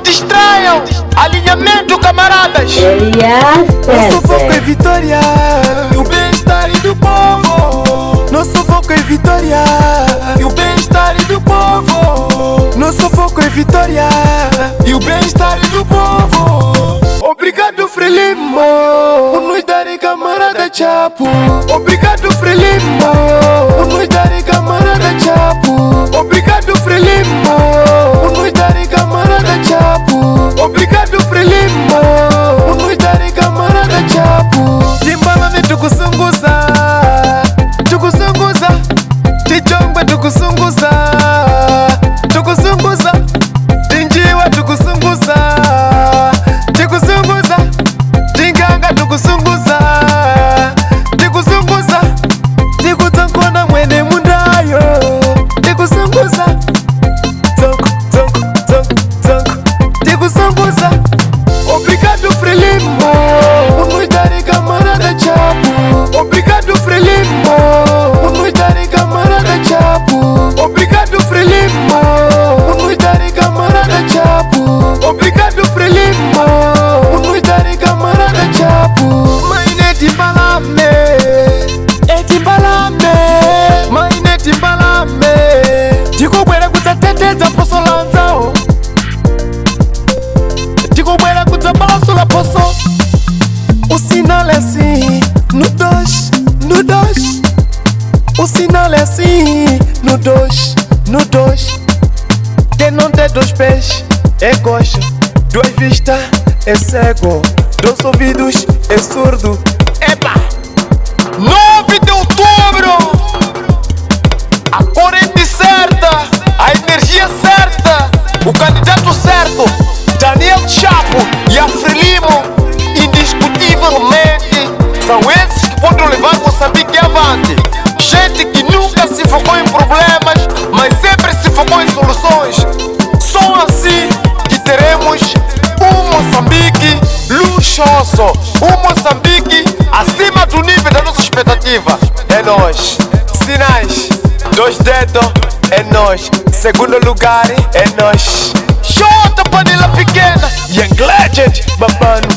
distraiam. Alinhamento, camaradas. Nosso foco é vitória e o bem-estar do povo. Nosso foco é vitória e o bem-estar do povo. Nosso foco é vitória e o bem-estar do povo. Obrigado, Frelimo, por nos darem camarada Chapo. Obrigado, Frelimo, por nos darem camarada Chapo. Obrigado, Frelimo, por nos darem camarada Chapo. Obrigado, Frelimo, por nos darem camarada Chapo. Timbala ne tukusunguza, tukusunguza. Tichongwe tukusunguza, tukusunguza. Tinjiwa tukusunguza, tikusunguza. Tinganga tukusunguza, tikusunguza. Tikutankona mwene mundayo, tikusunguza. Zonko, zonko, zonko, zonko. Tikusunguza. Obrigado, Frelimo, por nos darem camarada Chapo. Obrigado, Frelimo, por nos darem camarada Chapo. Obrigado, Frelimo, por nos darem camarada Chapo. Obrigado, Frelimo, por nos darem camarada Chapo. Mãe ne timbalame, é timbalame. Mãe ne timbalame. Digo buena kutateteza poso lanzao. Digo buena kutabala la poso. O sinal é assim, no dois, no dois. O sinal é assim, no dois, no dois. Quem não tem dois pés é coxa, duas vistas é cego, dois ouvidos é surdo. Epa! 9 de outubro! A corrente certa, a energia certa, o candidato certo, Daniel Chapo e a Frelimo, indiscutivelmente, são esses que podem levar Moçambique avante. Gente que nunca se focou em problemas, mas sempre se focou em soluções. Só assim que teremos um Moçambique luxuoso, um Moçambique acima do nível da nossa expectativa. É nós. Sinais, 2 dedos, é nós. Segundo lugar, é nós. Jota Panela Pequena, Young Legend, babando.